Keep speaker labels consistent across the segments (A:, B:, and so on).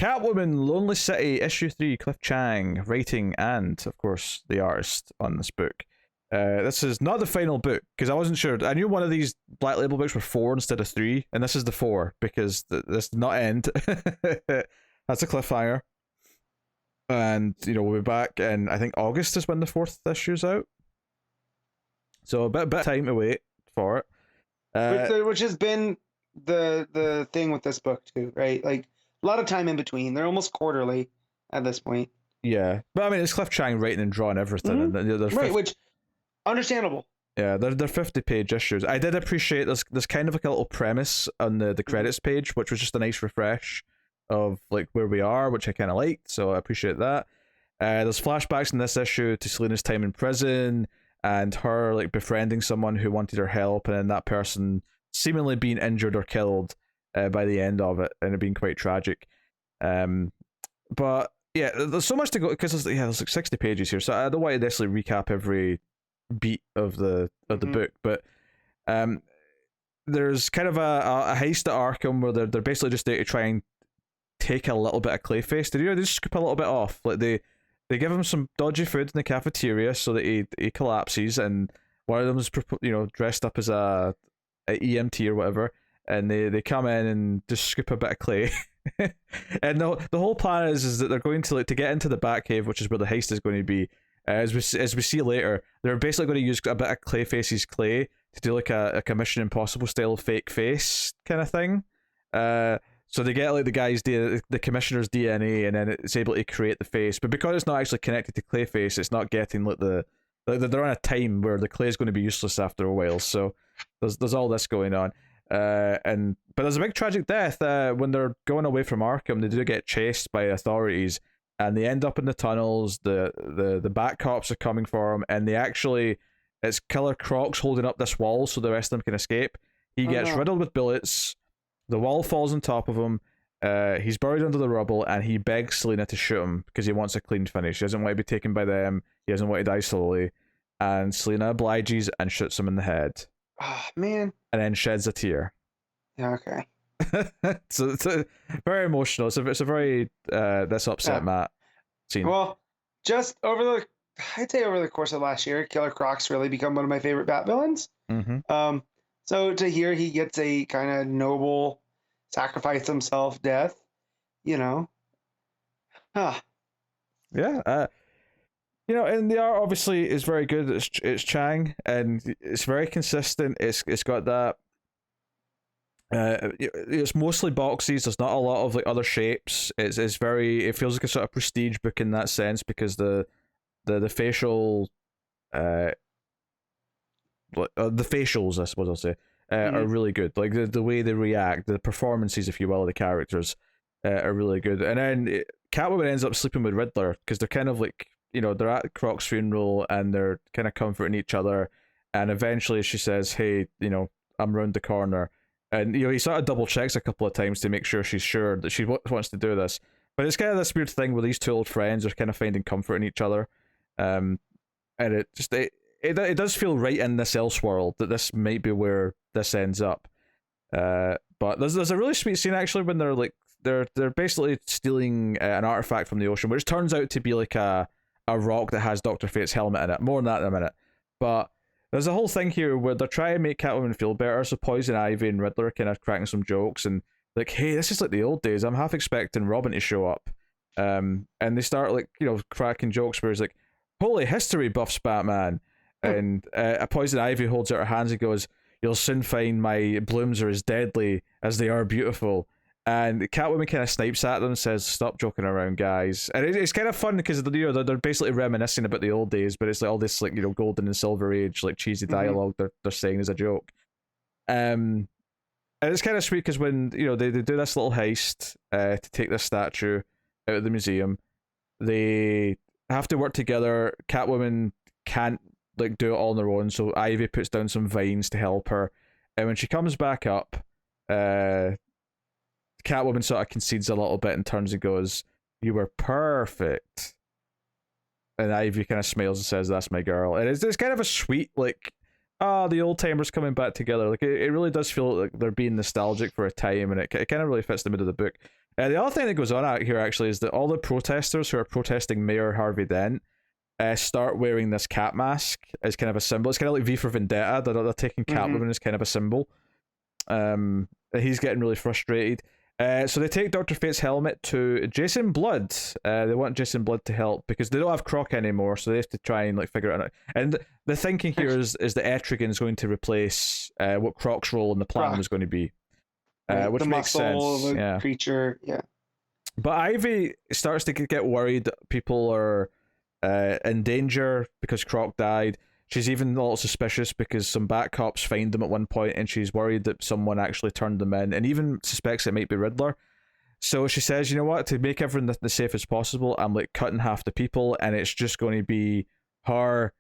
A: Catwoman, Lonely City, issue 3, Cliff Chiang, writing and, of course, the artist on this book. This is not the final book, because I wasn't sure. I knew one of these Black Label books were 4 instead of 3, and this is the 4, because this did not end. That's a cliffhanger. And, we'll be back, and I think August is when the 4th issue's out. So a bit of time to wait for it.
B: Which has been the thing with this book, too, right? Like, a lot of time in between. They're almost quarterly at this point.
A: Yeah. But, I mean, it's Cliff Chiang writing and drawing everything.
B: Mm-hmm.
A: And
B: right, which... Understandable.
A: Yeah, they're 50-page issues. I did appreciate there's kind of like a little premise on the credits page, which was just a nice refresh of like where we are, which I kind of liked, so I appreciate that. There's flashbacks in this issue to Selina's time in prison and her like befriending someone who wanted her help, and then that person seemingly being injured or killed by the end of it, and it being quite tragic. But yeah, there's so much to go because there's like 60 pages here, so I don't want to necessarily recap every beat of the book, but there's kind of a heist at Arkham where they're basically just there to try and take a little bit of Clayface. They just scoop a little bit off. Like they give him some dodgy food in the cafeteria so that he collapses, and one of them is dressed up as a EMT or whatever, and they come in and just scoop a bit of clay. And the whole plan is that they're going to get into the Batcave, which is where the heist is going to be. As we see later, they're basically going to use a bit of Clayface's clay to do like a Mission Impossible style fake face kind of thing. So they get like the commissioner's DNA, and then it's able to create the face. But because it's not actually connected to Clayface, it's not getting like they're on a time where the clay is going to be useless after a while. So there's all this going on. But there's a big tragic death when they're going away from Arkham. They do get chased by authorities, and they end up in the tunnels. The Bat Cops are coming for them, and it's Killer Croc's holding up this wall so the rest of them can escape. He gets riddled with bullets. The wall falls on top of him. He's buried under the rubble, and he begs Selina to shoot him because he wants a clean finish. He doesn't want to be taken by them. He doesn't want to die slowly. And Selina obliges and shoots him in the head.
B: Oh, man.
A: And then sheds a tear.
B: Yeah, okay.
A: So it's very emotional. It's a very this upset Matt scene.
B: Well, I'd say over the course of last year, Killer Croc's really become one of my favorite Bat villains.
A: Mm-hmm.
B: So to hear he gets a kind of noble sacrifice himself death,
A: Yeah. And the art obviously is very good. It's Chiang, and it's very consistent. It's got that. It's mostly boxes. There's not a lot of like other shapes. It feels like a sort of prestige book in that sense because the facial the facials, I suppose I'll say, are really good. Like the way they react, the performances, if you will, of the characters are really good. And then Catwoman ends up sleeping with Riddler because they're kind of like, they're at Croc's funeral and they're kind of comforting each other. And eventually she says, "Hey, I'm round the corner." And he sort of double checks a couple of times to make sure she's sure that she wants to do this. But it's kind of this weird thing where these two old friends are kind of finding comfort in each other. And it just it does feel right in this Elseworld that this might be where this ends up. But there's a really sweet scene actually when they're basically stealing an artifact from the ocean, which turns out to be like a rock that has Dr. Fate's helmet in it. More on that in a minute. But there's a whole thing here where they're trying to make Catwoman feel better, so Poison Ivy and Riddler are kind of cracking some jokes and like, "Hey, this is like the old days. I'm half expecting Robin to show up." And they start cracking jokes where it's like, "Holy history buffs, Batman." And Poison Ivy holds out her hands and goes, "You'll soon find my blooms are as deadly as they are beautiful." And Catwoman kind of snipes at them and says, "Stop joking around, guys." And it's kind of fun because they're basically reminiscing about the old days, but it's like all this golden and silver age cheesy dialogue they're saying as a joke. And it's kind of sweet because when they do this little heist to take this statue out of the museum, they have to work together. Catwoman can't do it all on their own, so Ivy puts down some vines to help her. And when she comes back up, Catwoman sort of concedes a little bit and turns and goes, "You were perfect." And Ivy kind of smiles and says, "That's my girl." And it's kind of a sweet, the old timers coming back together. It really does feel like they're being nostalgic for a time, and it kind of really fits the mood of the book. The other thing that goes on out here actually is that all the protesters who are protesting Mayor Harvey Dent start wearing this cat mask as kind of a symbol. It's kind of like V for Vendetta. They're taking Catwoman as kind of a symbol. He's getting really frustrated. So they take Dr. Fate's helmet to Jason Blood. They want Jason Blood to help because they don't have Croc anymore, so they have to try and like figure it out. And the thinking here is that Etrigan is going to replace what Croc's role in the plan was going to be, which
B: the
A: makes
B: muscle
A: sense.
B: of a
A: Yeah.
B: creature, yeah.
A: But Ivy starts to get worried that people are in danger because Croc died. She's even a little suspicious because some Bat cops find them at one point, and she's worried that someone actually turned them in, and even suspects it might be Riddler. So she says, you know what, to make everything as safe as possible, I'm like cutting half the people, and it's just going to be her,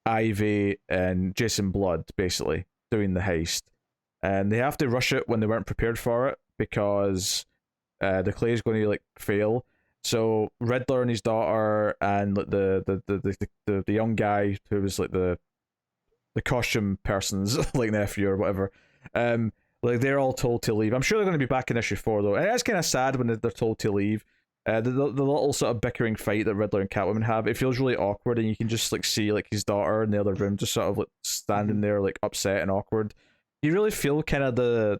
A: Ivy, and Jason Blood, basically, doing the heist. And they have to rush it when they weren't prepared for it, because the clay is going to like fail. So Riddler and his daughter and like the young guy who was like the costume person's like nephew or whatever, like they're all told to leave. I'm sure they're going to be back in issue 4 though, and it's kind of sad when they're told to leave. The little sort of bickering fight that Riddler and Catwoman have, it feels really awkward, and you can just like see like his daughter in the other room just sort of like standing there like upset and awkward. You really feel kind of the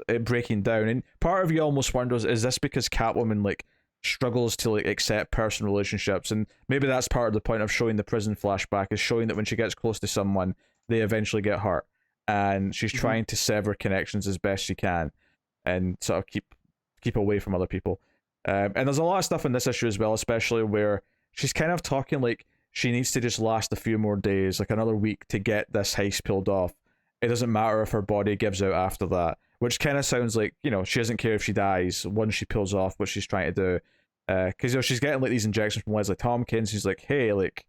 A: it breaking down, and part of you almost wonders, is this because Catwoman like struggles to like accept personal relationships? And maybe that's part of the point of showing the prison flashback, is showing that when she gets close to someone, they eventually get hurt, and she's trying to sever connections as best she can and sort of keep away from other people. And there's a lot of stuff in this issue as well, especially where she's kind of talking like she needs to just last a few more days, like another week, to get this heist pulled off. It doesn't matter if her body gives out after that, which kind of sounds like, you know, she doesn't care if she dies once she pulls off what she's trying to do. Because, you know, she's getting like these injections from Leslie Tompkins. She's like, hey, like,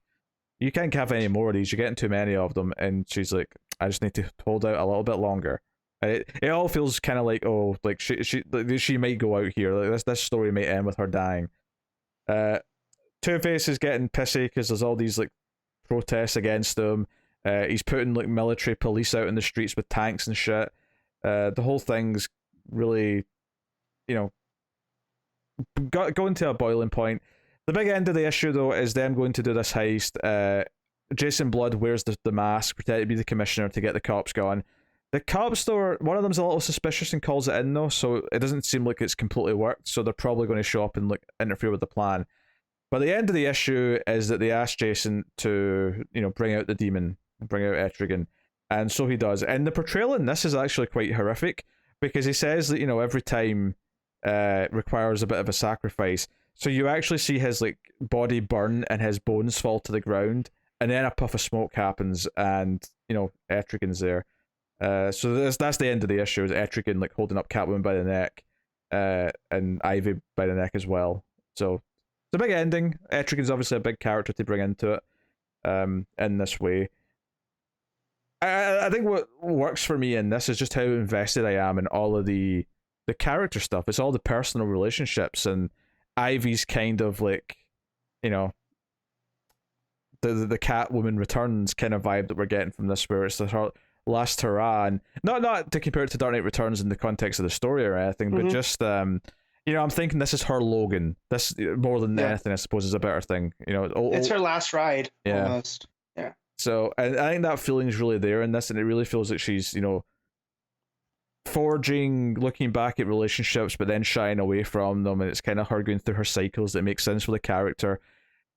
A: you can't have any more of these. You're getting too many of them. And she's like, I just need to hold out a little bit longer. And it all feels kind of like, oh, like she might go out here. Like this story might end with her dying. Two-Face is getting pissy because there's all these like protests against him. He's putting like military police out in the streets with tanks and shit. The whole thing's really, you know, going to a boiling point. The big end of the issue though is them going to do this heist. Jason Blood wears the mask, pretend to be the commissioner to get the cops going. The cops though, one of them's a little suspicious and calls it in though, so it doesn't seem like it's completely worked. So they're probably going to show up and like interfere with the plan. But the end of the issue is that they ask Jason to, you know, bring out the demon, bring out Etrigan, and so he does. And the portrayal in this is actually quite horrific, because he says that, you know, every time requires a bit of a sacrifice. So you actually see his like body burn and his bones fall to the ground, and then a puff of smoke happens, and you know Etrigan's there. So that's the end of the issue. Is Etrigan like holding up Catwoman by the neck, and Ivy by the neck as well. So it's a big ending. Etrigan's obviously a big character to bring into it, in this way. I think what works for me in this is just how invested I am in all of the character stuff. It's all the personal relationships, and Ivy's kind of like, you know, the Catwoman Returns kind of vibe that we're getting from this, where it's her last hurrah, and not to compare it to Dark Knight Returns in the context of the story or anything, but just you know, I'm thinking this is her Logan. This more than anything, I suppose, is a better thing. You know,
B: it's her last ride, almost. Yeah.
A: So I think that feeling is really there in this, and it really feels like she's, you know, forging, looking back at relationships, but then shying away from them, and it's kind of her going through her cycles that make sense for the character.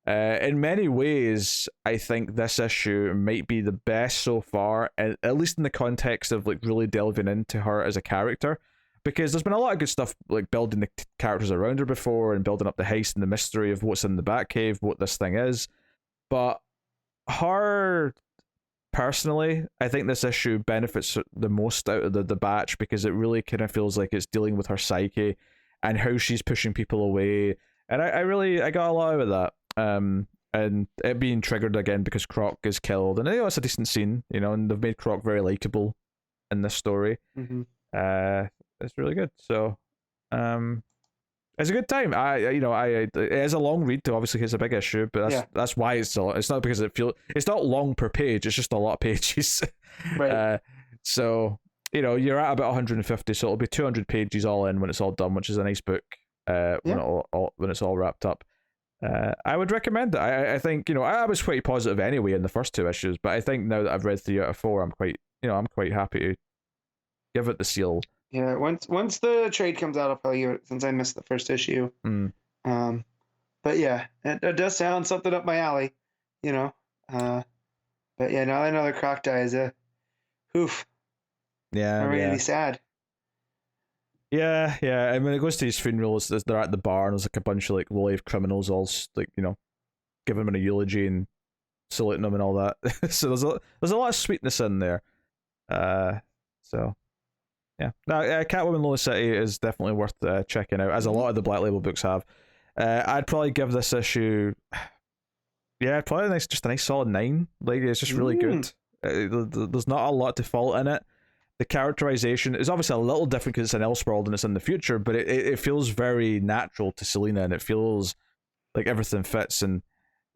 A: In many ways, I think this issue might be the best so far, at least in the context of like really delving into her as a character. Because there's been a lot of good stuff like building the characters around her before, and building up the heist and the mystery of what's in the Batcave, what this thing is. But her, personally, I think this issue benefits the most out of the batch, because it really kind of feels like it's dealing with her psyche and how she's pushing people away. And I got a lot out of that. And it being triggered again because Croc is killed. And I know it's a decent scene, you know, and they've made Croc very likable in this story. It's really good. So, it's a good time. It is a long read to, obviously it's a big issue, but that's why it's not because it's not long per page. It's just a lot of pages.
B: Right.
A: So you're at about 150, so it'll be 200 pages all in when it's all done, which is a nice book. When when it's all wrapped up. I would recommend it. I think I was pretty positive anyway in the first 2 issues, but I think now that I've read 3 out of 4, I'm quite happy to give it the seal.
B: Yeah, once the trade comes out, I'll probably give it, since I missed the first issue. But yeah, it does sound something up my alley, But yeah, now another Croc dies. Oof.
A: Yeah,
B: I'm ready to be sad.
A: Yeah. I mean, it goes to his funeral. They're at the bar, and there's like a bunch of like low-life criminals, all like giving him a eulogy and saluting him and all that. So there's a lot of sweetness in there. So yeah, Catwoman Lonely City is definitely worth checking out, as a lot of the Black Label books have. I'd probably give this issue, probably just a nice solid 9. Like, it's just really good. There's not a lot to fault in it. The characterization is obviously a little different because it's an Elseworld and it's in the future, but it feels very natural to Selina, and it feels like everything fits. And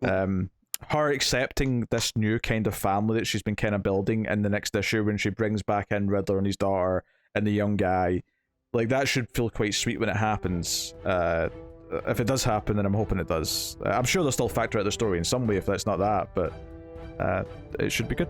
A: her accepting this new kind of family that she's been kind of building in the next issue, when she brings back in Riddler and his daughter and the young guy, like, that should feel quite sweet when it happens. If it does happen, then I'm hoping it does. I'm sure they'll still factor out the story in some way if that's not that, but it should be good.